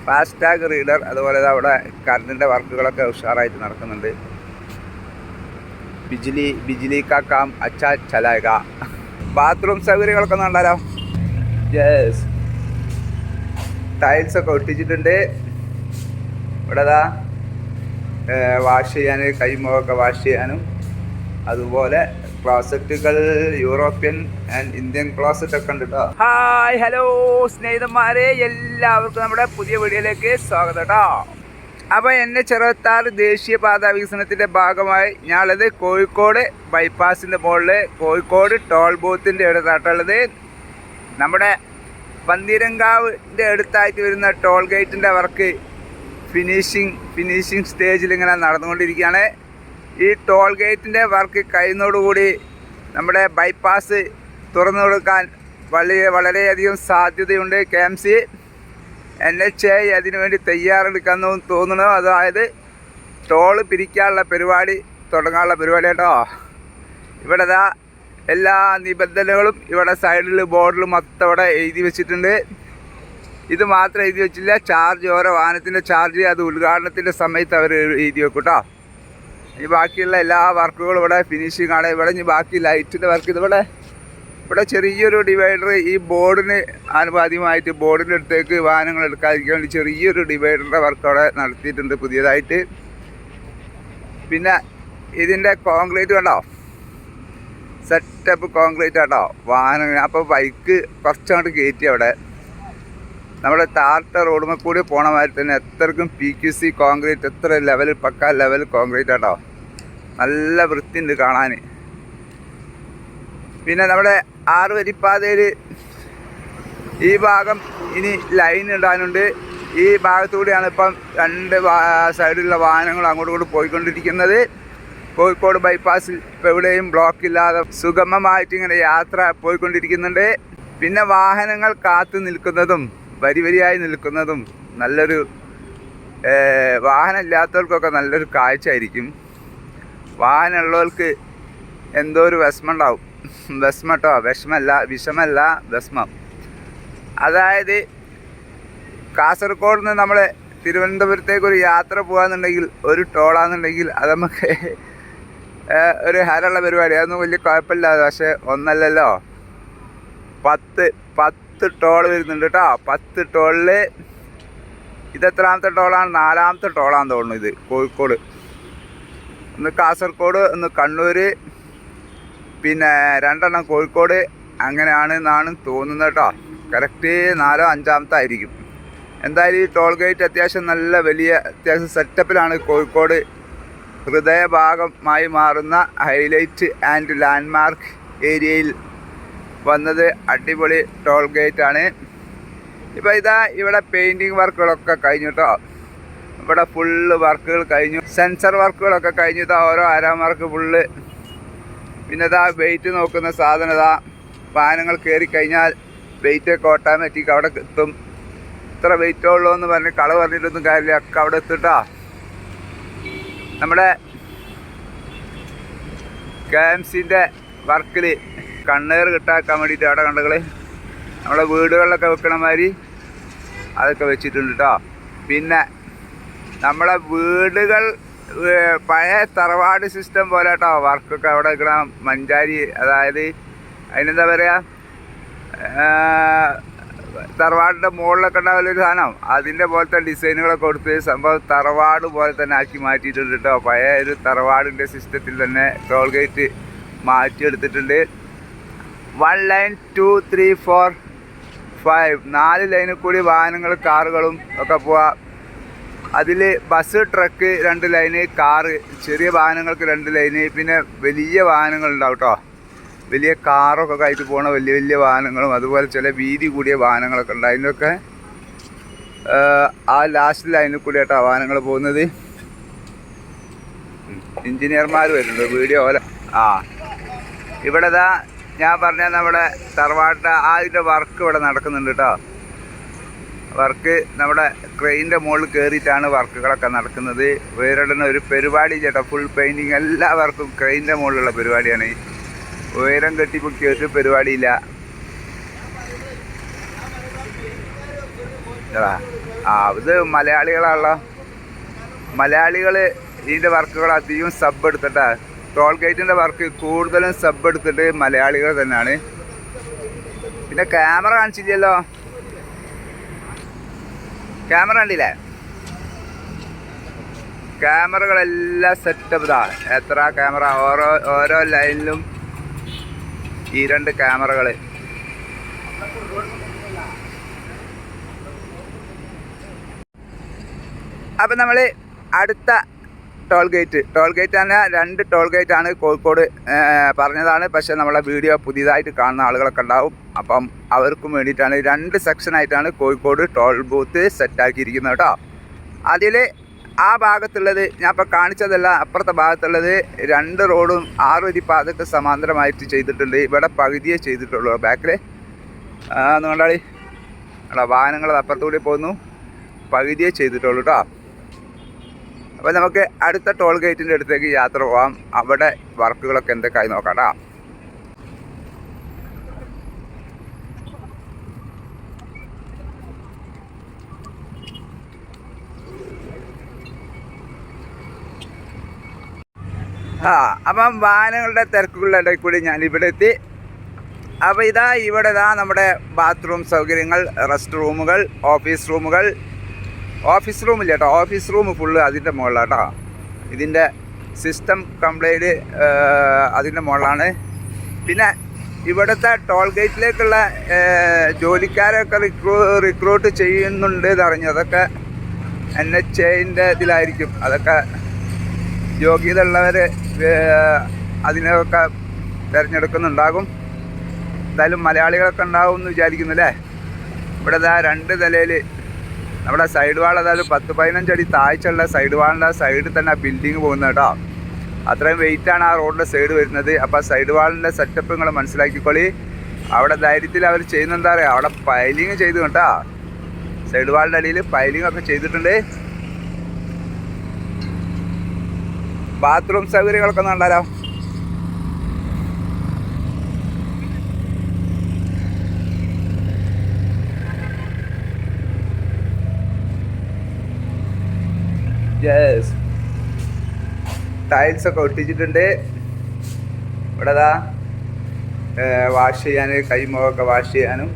FASTag reader, അതുപോലെ അവിടെ കറണ്ടിൻ്റെ വർക്കുകളൊക്കെ ഉഷാറായിട്ട് നടക്കുന്നുണ്ട്. ബിജിലി കാ കാം അച്ഛാ ചലായക. ബാത്റൂം സൗകര്യങ്ങളൊക്കെ കണ്ടാലോ. യെസ്, ടൈൽസൊക്കെ ഒട്ടിച്ചിട്ടുണ്ട്. ഇവിടെ വാഷ് ചെയ്യാൻ, കൈമുഖമൊക്കെ വാഷ് ചെയ്യാനും, അതുപോലെ ക്ലോസറ്റുകൾ യൂറോപ്യൻ ആൻഡ് ഇന്ത്യൻ ക്ലോസറ്റ് ഒക്കെ ഉണ്ട് കേട്ടോ. ഹായ് ഹലോ സ്നേഹിതന്മാരെ, എല്ലാവർക്കും നമ്മുടെ പുതിയ വീഡിയോയിലേക്ക് സ്വാഗതം കേട്ടോ. അപ്പോൾ എന്നെ ചെറുപത്താറ് ദേശീയപാത വികസനത്തിൻ്റെ ഭാഗമായി ഞാനുള്ളത് കോഴിക്കോട് ബൈപ്പാസിൻ്റെ മുകളിൽ കോഴിക്കോട് ടോൾ ബൂത്തിൻ്റെ അടുത്തായിട്ടുള്ളത്. നമ്മുടെ പന്തീരങ്കാവിൻ്റെ അടുത്തായിട്ട് വരുന്ന ടോൾ ഗേറ്റിൻ്റെ വർക്ക് ഫിനിഷിങ് സ്റ്റേജിൽ ഇങ്ങനെ നടന്നുകൊണ്ടിരിക്കുകയാണ്. ഈ ടോൾ ഗേറ്റിൻ്റെ വർക്ക് കഴിയുന്നതോടുകൂടി നമ്മുടെ ബൈപ്പാസ് തുറന്നു കൊടുക്കാൻ വളരെയധികം സാധ്യതയുണ്ട്. KMC NHAI അതിനുവേണ്ടി തയ്യാറെടുക്കാമെന്ന് തോന്നുന്നു. അതായത് ടോള് പിരിക്കാനുള്ള പരിപാടി തുടങ്ങാനുള്ള പരിപാടി കേട്ടോ. ഇവിടെ എല്ലാ നിബന്ധനകളും ഇവിടെ സൈഡിൽ ബോർഡിൽ മൊത്തം ഇവിടെ എഴുതി വെച്ചിട്ടുണ്ട്. ഇത് മാത്രം എഴുതി വെച്ചില്ല, ചാർജ്, ഓരോ വാഹനത്തിൻ്റെ ചാർജ് അത് ഉദ്ഘാടനത്തിൻ്റെ സമയത്ത് അവർ എഴുതി വെക്കും കേട്ടോ. ഇനി ബാക്കിയുള്ള എല്ലാ വർക്കുകളും ഇവിടെ ഫിനിഷിംഗ് ആണ്. ഇവിടെ ഇനി ബാക്കി ലൈറ്റിൻ്റെ വർക്ക് ഇവിടെ ചെറിയൊരു ഡിവൈഡർ ഈ ബോർഡിന് ആനുപാതികമായിട്ട് ബോർഡിൻ്റെ അടുത്തേക്ക് വാഹനങ്ങൾ എടുക്കാതിരിക്കാൻ വേണ്ടി ചെറിയൊരു ഡിവൈഡറിൻ്റെ വർക്ക് അവിടെ നടത്തിയിട്ടുണ്ട് പുതിയതായിട്ട്. പിന്നെ ഇതിൻ്റെ കോൺക്രീറ്റ് കണ്ടോ, സെറ്റപ്പ് കോൺക്രീറ്റ് കേട്ടോ വാഹനം. അപ്പോൾ ബൈക്ക് കുറച്ചങ്ങോട്ട് കയറ്റി അവിടെ നമ്മുടെ താർട്ട റോഡുമേ കൂടി പോണ മാതിരി തന്നെ എത്രക്കും PQC കോൺക്രീറ്റ്, എത്ര ലെവൽ, പക്ക ലെവൽ കോൺക്രീറ്റ് കേട്ടോ. നല്ല വൃത്തിയുണ്ട് കാണാൻ. പിന്നെ നമ്മുടെ 6 വരിപ്പാതയിൽ ഈ ഭാഗം ഇനി ലൈൻ ഇടാനുണ്ട്. ഈ ഭാഗത്തുകൂടിയാണ് ഇപ്പം 2 സൈഡിലുള്ള വാഹനങ്ങൾ അങ്ങോട്ടും ഇങ്ങോട്ടും പോയിക്കൊണ്ടിരിക്കുന്നത്. കോഴിക്കോട് ബൈപ്പാസിൽ ഇപ്പോൾ എവിടെയും ബ്ലോക്കില്ലാതെ സുഗമമായിട്ട് ഇങ്ങനെ യാത്ര പോയിക്കൊണ്ടിരിക്കുന്നുണ്ട്. പിന്നെ വാഹനങ്ങൾ കാത്തു നിൽക്കുന്നതും വരിയായി നിൽക്കുന്നതും നല്ലൊരു വാഹനം ഇല്ലാത്തവർക്കൊക്കെ നല്ലൊരു കാഴ്ചയായിരിക്കും. വാഹനമുള്ളവർക്ക് എന്തോ ഒരു വിഷമമുണ്ടാവും. വിഷമം. അതായത് കാസർഗോഡ് നിന്ന് നമ്മൾ തിരുവനന്തപുരത്തേക്ക് ഒരു യാത്ര പോകാന്നുണ്ടെങ്കിൽ, ഒരു ടോളാന്നുണ്ടെങ്കിൽ അത് നമുക്ക് ഒരു ഹരമുള്ള പരിപാടി, അതൊന്നും വലിയ കുഴപ്പമില്ലാതെ. പക്ഷേ ഒന്നല്ലല്ലോ, 10 ടോൾ വരുന്നുണ്ട് കേട്ടോ. 10 ടോളിൽ ഇതെത്രാമത്തെ ടോളാണ്? 4ാമത്തെ ടോളാന്ന് തോന്നുന്നു ഇത്. കോഴിക്കോട്, ഒന്ന് കാസർഗോഡ്, ഒന്ന് കണ്ണൂർ, പിന്നെ 2 കോഴിക്കോട്, അങ്ങനെയാണെന്നാണ് തോന്നുന്നത് കേട്ടോ. കറക്റ്റ് 4ഓ 5ആമത്തെ ആയിരിക്കും. എന്തായാലും ഈ ടോൾ ഗേറ്റ് അത്യാവശ്യം അത്യാവശ്യം സെറ്റപ്പിലാണ് കോഴിക്കോട് ഹൃദയഭാഗമായി മാറുന്ന ഹൈലൈറ്റ് ആൻഡ് ലാൻഡ്മാർക്ക് ഏരിയയിൽ വന്നത്. അടിപൊളി ടോൾ ഗേറ്റ് ആണ്. ഇപ്പോൾ ഇവിടെ പെയിൻറ്റിങ് വർക്കുകളൊക്കെ കഴിഞ്ഞു കേട്ടോ. ഇവിടെ ഫുള്ള് വർക്കുകൾ കഴിഞ്ഞു. സെൻസർ വർക്കുകളൊക്കെ കഴിഞ്ഞു. ഓരോ ആരാമാർക്ക് ഫുള്ള്. പിന്നെ വെയിറ്റ് നോക്കുന്ന സാധനം വാഹനങ്ങൾ കയറി കഴിഞ്ഞാൽ വെയിറ്റൊക്കെ ഓട്ടോമാറ്റിക് അവിടെ എത്തും. ഇത്ര വെയിറ്റേ ഉള്ളൂ എന്ന് പറഞ്ഞ് പറഞ്ഞിട്ടൊന്നും കാര്യമില്ല, ഒക്കെ അവിടെ എത്തിട്ടോ. നമ്മുടെ KMCൻ്റെ വർക്കിൽ കണ്ണേർ കിട്ടാക്കാൻ വേണ്ടിയിട്ട് അവിടെ കണ്ടകൾ നമ്മളെ വീടുകളിലൊക്കെ വെക്കണ മാതിരി അതൊക്കെ വെച്ചിട്ടുണ്ട് കേട്ടോ. പിന്നെ നമ്മളെ വീടുകൾ പഴയ തറവാട് സിസ്റ്റം പോലെ കേട്ടോ വർക്കൊക്കെ അവിടെ വെക്കണ മഞ്ചാരി. അതായത് അതിനെന്താ പറയുക, തറവാടിൻ്റെ മുകളിലൊക്കെ ഉണ്ടാവില്ലൊരു സാധനം, അതിൻ്റെ പോലത്തെ ഡിസൈനുകളൊക്കെ കൊടുത്ത് സംഭവം തറവാട് പോലെ തന്നെ ആക്കി മാറ്റിയിട്ടുണ്ട് കേട്ടോ. പഴയ ഒരു തറവാടിൻ്റെ സിസ്റ്റത്തിൽ തന്നെ ടോൾ ഗേറ്റ് മാറ്റിയെടുത്തിട്ടുണ്ട്. 1 ലൈൻ 2 3 4 5 4 ലൈനിൽ കൂടി വാഹനങ്ങൾ, കാറുകളും ഒക്കെ പോവാം. അതിൽ ബസ്, ട്രക്ക് 2 ലൈന്, കാറ്, ചെറിയ വാഹനങ്ങൾക്ക് 2 ലൈന്, പിന്നെ വലിയ വാഹനങ്ങളുണ്ടാവും കേട്ടോ. വലിയ കാറൊക്കെ ആയിട്ട് പോകണ വലിയ വാഹനങ്ങളും, അതുപോലെ ചില വീതി കൂടിയ വാഹനങ്ങളൊക്കെ ഉണ്ട്. അതിൻ്റെയൊക്കെ ആ ലാസ്റ്റ് ലൈനിൽ കൂടി കേട്ടോ വാഹനങ്ങൾ പോകുന്നത്. എഞ്ചിനീയർമാർ വരുന്നുണ്ട് വീഡിയോ പോലെ. ഇവിടെ ഞാൻ പറഞ്ഞ നമ്മുടെ തറവാട്ട് അതിൻ്റെ വർക്ക് ഇവിടെ നടക്കുന്നുണ്ട് കേട്ടോ. വർക്ക് നമ്മുടെ ക്രെയിൻ്റെ മുകളിൽ കയറിയിട്ടാണ് വർക്കുകളൊക്കെ നടക്കുന്നത്. വേറെ ഒരു പരിപാടി ചേട്ടാ, ഫുൾ പെയിൻറ്റിങ് എല്ലാ വർക്കും ക്രെയിൻ്റെ മുകളിലുള്ള പരിപാടിയാണ്. ഉയരം കെട്ടിപ്പൊക്കി ഒരു പരിപാടിയില്ല. ഇത് മലയാളികളാണല്ലോ. മലയാളികൾ ഇതിൻ്റെ വർക്കുകൾ അധികം സബ് എടുത്തിട്ടാ. ടോൾ ഗേറ്റിൻ്റെ വർക്ക് കൂടുതലും സബ് എടുത്തിട്ട് മലയാളികൾ തന്നെയാണ്. പിന്നെ ക്യാമറ കാണിച്ചില്ലല്ലോ. ക്യാമറ കണ്ടില്ലേ? ക്യാമറകളെല്ലാം സെറ്റപ്പ് ഇതാ. എത്ര ക്യാമറ, ഓരോ ലൈനിലും ഈ 2 ക്യാമറകൾ. അപ്പം നമ്മൾ അടുത്ത ടോൾ ഗേറ്റ് തന്നെ 2 ടോൾ ഗേറ്റാണ് കോഴിക്കോട് പറഞ്ഞതാണ്. പക്ഷേ നമ്മളെ വീഡിയോ പുതിയതായിട്ട് കാണുന്ന ആളുകളൊക്കെ ഉണ്ടാവും. അപ്പം അവർക്കും വേണ്ടിയിട്ടാണ് 2 സെക്ഷനായിട്ടാണ് കോഴിക്കോട് ടോൾ ബൂത്ത് സെറ്റാക്കിയിരിക്കുന്നത് കേട്ടോ. അതിൽ ആ ഭാഗത്തുള്ളത് ഞാൻ ഇപ്പോൾ കാണിച്ചതല്ല, അപ്പുറത്തെ ഭാഗത്തുള്ളത് 2 റോഡും 6 വരി പാതയ്ക്ക് സമാന്തരമായിട്ട് ചെയ്തിട്ടുണ്ട്. ഇവിടെ പകുതിയേ ചെയ്തിട്ടുള്ളൂ. ബാക്കിൽ എന്നുകൊണ്ടാളി വാഹനങ്ങൾ അപ്പുറത്തുകൂടി പോകുന്നു, പകുതിയേ ചെയ്തിട്ടുള്ളൂ കേട്ടോ. അപ്പോൾ നമുക്ക് അടുത്ത ടോൾ ഗേറ്റിൻ്റെ അടുത്തേക്ക് യാത്ര പോകാം. അവിടെ വർക്കുകളൊക്കെ എന്തൊക്കെയായി നോക്കാം കേട്ടോ. അപ്പം വാഹനങ്ങളുടെ തിരക്കുകളുടെ ഇടയിൽ കൂടി ഞാൻ ഇവിടെ എത്തി. അപ്പോൾ ഇവിടെ നമ്മുടെ ബാത്റൂം സൗകര്യങ്ങൾ, റെസ്റ്റ് റൂമുകൾ, ഓഫീസ് റൂമില്ല കേട്ടോ. ഓഫീസ് റൂം ഫുള്ള് അതിൻ്റെ മുകളിലാണ് കേട്ടോ. ഇതിൻ്റെ സിസ്റ്റം കംപ്ലൈൻറ്റ് അതിൻ്റെ മുകളിലാണ്. പിന്നെ ഇവിടുത്തെ ടോൾ ഗേറ്റിലേക്കുള്ള ജോലിക്കാരൊക്കെ റിക്രൂട്ട് ചെയ്യുന്നുണ്ട് എന്നറിഞ്ഞു. അതൊക്കെ NHAൻ്റെ ഇതിലായിരിക്കും. അതൊക്കെ യോഗ്യത ഉള്ളവർ അതിനൊക്കെ തിരഞ്ഞെടുക്കുന്നുണ്ടാകും. എന്തായാലും മലയാളികളൊക്കെ ഉണ്ടാവും എന്ന് വിചാരിക്കുന്നു അല്ലേ. ഇവിടെ 2 നിലയിൽ നമ്മുടെ സൈഡ് വാൾ, അതായത് 10-15 അടി താഴ്ചയുള്ള സൈഡ് വാളിൻ്റെ സൈഡിൽ തന്നെ ബിൽഡിങ് പോകുന്നത് കേട്ടോ. അത്രയും വെയിറ്റാണ് ആ റോഡിൻ്റെ സൈഡ് വരുന്നത്. അപ്പോൾ സൈഡ് വാളിൻ്റെ സെറ്റപ്പ് നിങ്ങൾ മനസ്സിലാക്കിക്കോളി. അവിടെ ധൈര്യത്തിൽ അവർ ചെയ്യുന്നെന്താ പറയുക, അവിടെ പൈലിങ് ചെയ്തു കേട്ടോ. സൈഡ് വാളിൻ്റെ അടിയിൽ പൈലിംഗ് ഒക്കെ ചെയ്തിട്ടുണ്ട്. ബാത്റൂം സൗകര്യങ്ങളൊക്കെ ഒന്ന് കണ്ടാലോ. യെസ്, ടൈൽസൊക്കെ ഒട്ടിച്ചിട്ടുണ്ട്. ഇവിടെ വാഷ് ചെയ്യാൻ, കൈമുഖമൊക്കെ വാഷ് ചെയ്യാനും,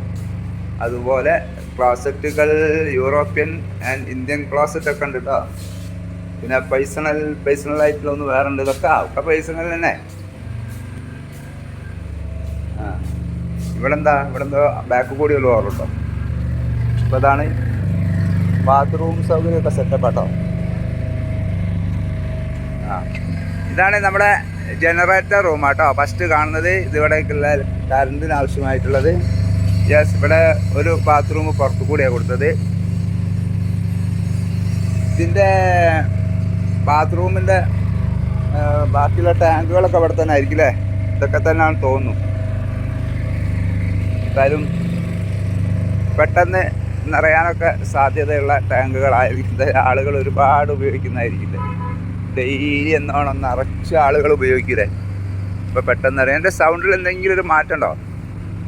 അതുപോലെ ക്ലോസറ്റുകൾ യൂറോപ്യൻ ആൻഡ് ഇന്ത്യൻ ക്ലോസറ്റൊക്കെ ഉണ്ട് കേട്ടോ. പിന്നെ പേഴ്സണലായിട്ടുള്ളൊന്ന് വേറെ ഉണ്ട്. ഇതൊക്കെ പേഴ്സണൽ തന്നെ. ഇവിടെ എന്തോ ബാക്ക് കൂടി ഒരു ഓർമ്മ. അപ്പോൾ അതാണ് ബാത്റൂം സൗകര്യമൊക്കെ സെറ്റപ്പ് കേട്ടോ. ഇതാണ് നമ്മുടെ ജനറേറ്റർ റൂം കേട്ടോ. ഫസ്റ്റ് കാണുന്നത് ഇതിവിടേക്കുള്ള കറണ്ടിന് ആവശ്യമായിട്ടുള്ളത്. യെസ്, ഇവിടെ ഒരു ബാത്റൂം പുറത്തു കൂടിയാണ് കൊടുത്തത്. ഇതിൻ്റെ ബാത്റൂമിൻ്റെ ബാക്കിയുള്ള ടാങ്കുകളൊക്കെ ഇവിടെ തന്നെ ആയിരിക്കും അല്ലേ. ഇതൊക്കെ തന്നെയാണ് തോന്നുന്നു. എന്തായാലും പെട്ടെന്ന് നിറയാനൊക്കെ സാധ്യതയുള്ള ടാങ്കുകളായിരിക്കും. ആളുകൾ ഒരുപാട് ഉപയോഗിക്കുന്നതായിരിക്കില്ലേ. ഡെയിലി എന്നോണം നിറച്ച് ആളുകൾ ഉപയോഗിക്കില്ലേ. ഇപ്പോൾ പെട്ടെന്ന് അറിയാം. എൻ്റെ സൗണ്ടിൽ എന്തെങ്കിലും ഒരു മാറ്റമുണ്ടോ?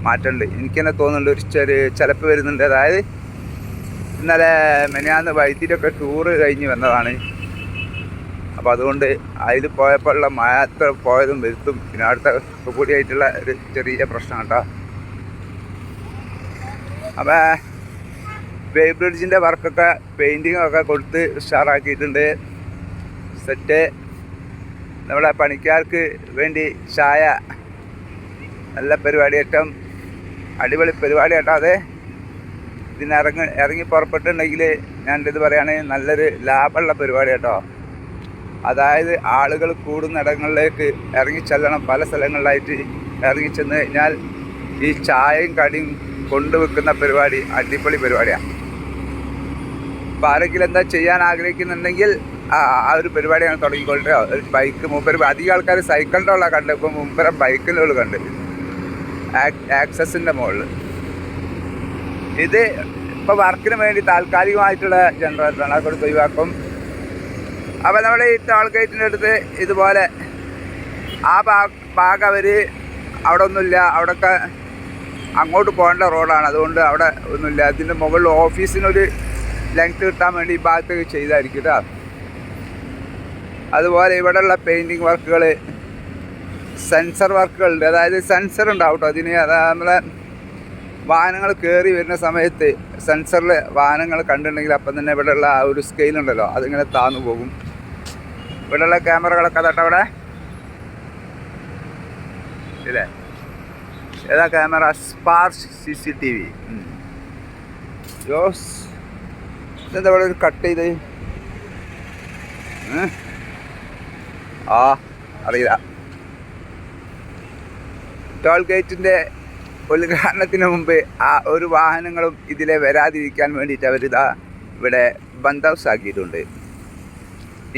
മാറ്റമുണ്ട്. എനിക്ക് തന്നെ തോന്നുന്നുണ്ട് ഒരു ചിലപ്പ് വരുന്നുണ്ട്. അതായത് ഇന്നലെ മെനിയാന്ന് വൈദ്യുതിയൊക്കെ ടൂറ് കഴിഞ്ഞ് വന്നതാണ്. അപ്പോൾ അതുകൊണ്ട് അതിൽ പോയപ്പോഴുള്ള മാത്ര പോയതും വരുത്തും പിന്നെ അടുത്ത കൂടിയായിട്ടുള്ള ഒരു ചെറിയ പ്രശ്നം കേട്ടോ. അപ്പോൾ വേ ബ്രിഡ്ജിൻ്റെ വർക്കൊക്കെ പെയിൻറ്റിങ്ങൊക്കെ കൊടുത്ത് ഉഷാറാക്കിയിട്ടുണ്ട്. സെറ്റ്. നമ്മുടെ പണിക്കാർക്ക് വേണ്ടി ചായ, നല്ല പരിപാടി, ഏറ്റവും അടിപൊളി പരിപാടി കേട്ടോ. അതെ, ഇറങ്ങി പുറപ്പെട്ടിട്ടുണ്ടെങ്കിൽ ഞാനിത് പറയുകയാണെങ്കിൽ നല്ലൊരു ലാഭമുള്ള പരിപാടി കേട്ടോ. അതായത് ആളുകൾ കൂടുന്നിടങ്ങളിലേക്ക് ഇറങ്ങിച്ചെല്ലണം. പല സ്ഥലങ്ങളിലായിട്ട് ഇറങ്ങിച്ചെന്ന് കഴിഞ്ഞാൽ ഈ ചായയും കടിയും കൊണ്ടുവെക്കുന്ന പരിപാടി അടിപൊളി പരിപാടിയാണ്. അപ്പോൾ ആരെങ്കിലും എന്താ ചെയ്യാൻ ആഗ്രഹിക്കുന്നുണ്ടെങ്കിൽ ആ ഒരു പരിപാടിയാണ് തുടങ്ങിക്കൊള്ളുക. ഒരു ബൈക്ക് മൂപ്പര് അധികം ആൾക്കാർ സൈക്കിളിൻ്റെ ഉള്ള കണ്ട്, ഇപ്പോൾ മുമ്പര ബൈക്കിലുള്ള കണ്ട് ആക്സസിൻ്റെ മുകളിൽ. ഇത് ഇപ്പോൾ വർക്കിന് വേണ്ടി താൽക്കാലികമായിട്ടുള്ള ജനറേറ്ററാണ്, അതൊക്കെ ഒഴിവാക്കും. അപ്പോൾ നമ്മൾ ഈ ടോൾ ഗേറ്റിൻ്റെ അടുത്ത് ഇതുപോലെ ആ ഭാഗം അവർ അവിടെ ഒന്നുമില്ല, അവിടെയൊക്കെ അങ്ങോട്ട് പോകേണ്ട റോഡാണ്, അതുകൊണ്ട് അവിടെ ഒന്നുമില്ല. അതിൻ്റെ മുകളിൽ ഓഫീസിനൊരു ലെങ്ത് കിട്ടാൻ വേണ്ടി ഈ ഭാഗത്തേക്ക് ചെയ്തായിരിക്കും കേട്ടോ. അതുപോലെ ഇവിടെയുള്ള പെയിൻറ്റിങ് വർക്കുകൾ, സെൻസർ വർക്കുകളുണ്ട്. അതായത് സെൻസർ ഉണ്ടാവും കേട്ടോ അതിന്. അതായത് നമ്മളെ വാഹനങ്ങൾ കയറി വരുന്ന സമയത്ത് സെൻസറിൽ വാഹനങ്ങൾ കണ്ടിട്ടുണ്ടെങ്കിൽ അപ്പം തന്നെ ഇവിടെയുള്ള ആ ഒരു സ്കെയിലുണ്ടല്ലോ അതിങ്ങനെ താന്നു പോകും. ഇവിടെയുള്ള ക്യാമറകളൊക്കെ അതാട്ടോ അവിടെ ഇല്ലേ. ഏതാ ക്യാമറ? സ്പാർഷ് CCTV. യോസ് ഇതെന്താ ഇവിടെ ഒരു കട്ട് ചെയ്ത്? അറിയില്ല. ടോൾ ഗേറ്റിൻ്റെ ഉദ്ഘാടനത്തിന് മുമ്പ് ആ ഒരു വാഹനങ്ങളും ഇതിലെ വരാതിരിക്കാൻ വേണ്ടിയിട്ട് അവരിതാ ഇവിടെ ബന്ദോബസ്ത് ആക്കിയിട്ടുണ്ട്.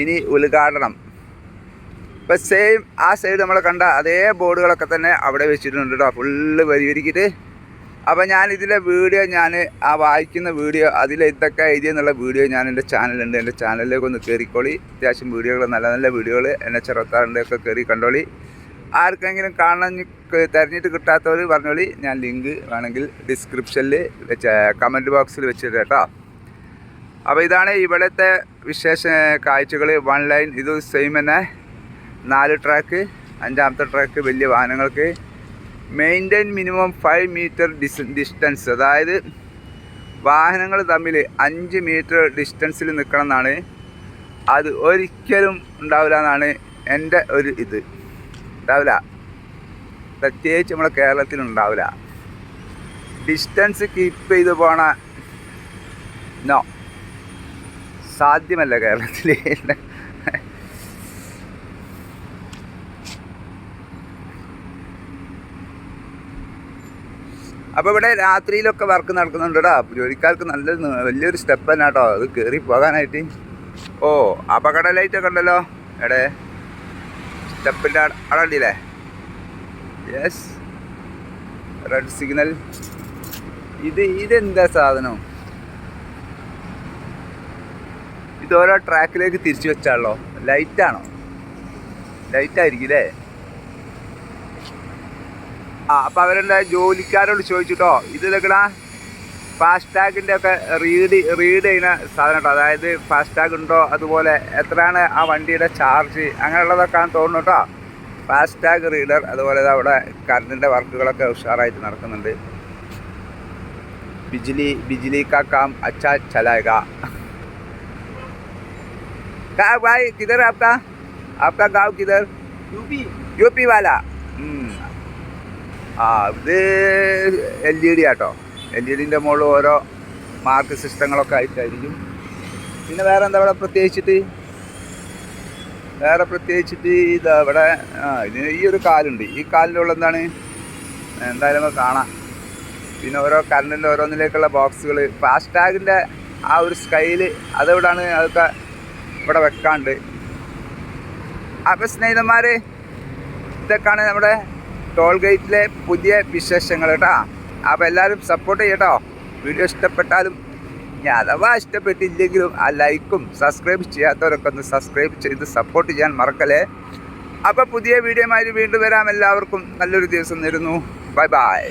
ഇനി ഉദ്ഘാടനം ഇപ്പം സെയിം ആ സൈഡ് നമ്മൾ കണ്ട അതേ ബോർഡുകളൊക്കെ തന്നെ അവിടെ വെച്ചിട്ടുണ്ട് കേട്ടോ, ഫുള്ള് പരിഹരിക്കിട്ട്. അപ്പോൾ ഞാൻ ഇതിലെ വീഡിയോ, ഞാൻ ആ വായിക്കുന്ന വീഡിയോ, അതിൽ ഇതൊക്കെ എഴുതിയെന്നുള്ള വീഡിയോ ഞാൻ എൻ്റെ ചാനലുണ്ട്, എൻ്റെ ചാനലിലേക്ക് ഒന്ന് കയറിക്കോളി. അത്യാവശ്യം വീഡിയോകൾ, നല്ല നല്ല വീഡിയോകൾ NH66 ഒക്കെ കയറി കണ്ടോളി. ആർക്കെങ്കിലും കാണാൻ തിരഞ്ഞിട്ട് കിട്ടാത്തവർ പറഞ്ഞോളി, ഞാൻ ലിങ്ക് വേണമെങ്കിൽ ഡിസ്ക്രിപ്ഷനിൽ കമൻറ്റ് ബോക്സിൽ വെച്ചിട്ട് കേട്ടോ. അപ്പോൾ ഇതാണ് ഇവിടുത്തെ വിശേഷ കാഴ്ചകൾ. 1 ലൈൻ ഇത് സെയിം തന്നെ, 4 ട്രാക്ക്, 5ാമത്തെ ട്രാക്ക് വലിയ വാഹനങ്ങൾക്ക്. മെയിൻറ്റെയിൻ മിനിമം 5 മീറ്റർ ഡിസ്റ്റൻസ്, അതായത് വാഹനങ്ങൾ തമ്മിൽ 5 മീറ്റർ ഡിസ്റ്റൻസിൽ നിൽക്കണം എന്നാണ്. അത് ഒരിക്കലും ഉണ്ടാവില്ല എന്നാണ് എൻ്റെ ഒരു ഇത്. ഉണ്ടാവില്ല, പ്രത്യേകിച്ച് നമ്മളെ കേരളത്തിലുണ്ടാവില്ല. ഡിസ്റ്റൻസ് കീപ്പ് ചെയ്ത് പോണ നോ, സാധ്യമല്ല കേരളത്തിൽ. അപ്പോൾ ഇവിടെ രാത്രിയിലൊക്കെ വർക്ക് നടക്കുന്നുണ്ട് കേട്ടോ. ജോലിക്കാർക്ക് നല്ലൊരു വലിയൊരു സ്റ്റെപ്പ് തന്നെ കേട്ടോ അത് കയറി പോകാനായിട്ട്. ഓ, അപകട ലൈറ്റൊക്കെ ഉണ്ടല്ലോ എവിടെ സ്റ്റെപ്പിൻ്റെ അവിടെ ഉണ്ടല്ലേ. Yes, red signal. ഇതെന്താ സാധനം? ഇത് ഓരോ ട്രാക്കിലേക്ക് തിരിച്ചു വെച്ചാണല്ലോ. ലൈറ്റാണോ? ലൈറ്റായിരിക്കും അല്ലേ. അപ്പോൾ അവരെല്ലാം ജോലിക്കാരോട് ചോദിച്ചിട്ടോ, ഇത് ഇതൊക്കെടാ ഫാസ്ടാഗിൻ്റെ ഒക്കെ റീഡ് ചെയ്യുന്ന സാധനം കേട്ടോ. അതായത് ഫാസ്ടാഗ് ഉണ്ടോ, അതുപോലെ എത്രയാണ് ആ വണ്ടിയുടെ ചാർജ്, അങ്ങനെയുള്ളതൊക്കെയാണ് തോന്നുന്നു കേട്ടോ. ഫാസ്ടാഗ് റീഡർ, അതുപോലെ അവിടെ കറണ്ടിൻ്റെ വർക്കുകളൊക്കെ ഉഷാറായിട്ട് നടക്കുന്നുണ്ട്. बिजली का काम अच्छा चलाएगा. क्या भाई, किधर आपका गांव किधर? यूपी वाला. ഇത് LED ആട്ടോ. LEDൻ്റെ മുകളിൽ ഓരോ മാർക്ക് സിസ്റ്റങ്ങളൊക്കെ ആയിട്ടായിരിക്കും. പിന്നെ വേറെ എന്താ ഇവിടെ പ്രത്യേകിച്ചിട്ട്? ഇതാ ഇവിടെ ഇതിന് ഈ ഒരു കാലുണ്ട്. ഈ കാലിൻ്റെ ഉള്ള എന്താണ് എന്തായാലും നമുക്ക് കാണാം. പിന്നെ ഓരോ കറണ്ടിൻ്റെ ഓരോന്നിലേക്കുള്ള ബോക്സുകൾ, ഫാസ്ടാഗിൻ്റെ ആ ഒരു സ്കൈല് അതെവിടാണ്, അതൊക്കെ ഇവിടെ വെക്കാണ്ട്. അപ്പോൾ സ്നേഹിതന്മാർ, ഇതൊക്കെയാണ് നമ്മുടെ ടോൾ ഗേറ്റിലെ പുതിയ വിശേഷങ്ങൾ കേട്ടോ. അപ്പോൾ എല്ലാവരും സപ്പോർട്ട് ചെയ്യട്ടോ. വീഡിയോ ഇഷ്ടപ്പെട്ടാലും ഇനി അഥവാ ഇഷ്ടപ്പെട്ടില്ലെങ്കിലും ആ ലൈക്കും സബ്സ്ക്രൈബ് ചെയ്യാത്തവരൊക്കെ ഒന്ന് സബ്സ്ക്രൈബ് ചെയ്ത് സപ്പോർട്ട് ചെയ്യാൻ മറക്കല്ലേ. അപ്പോൾ പുതിയ വീഡിയോയുമായി വീണ്ടും വരാം. എല്ലാവർക്കും നല്ലൊരു ദിവസം നേരുന്നു. Bye bye.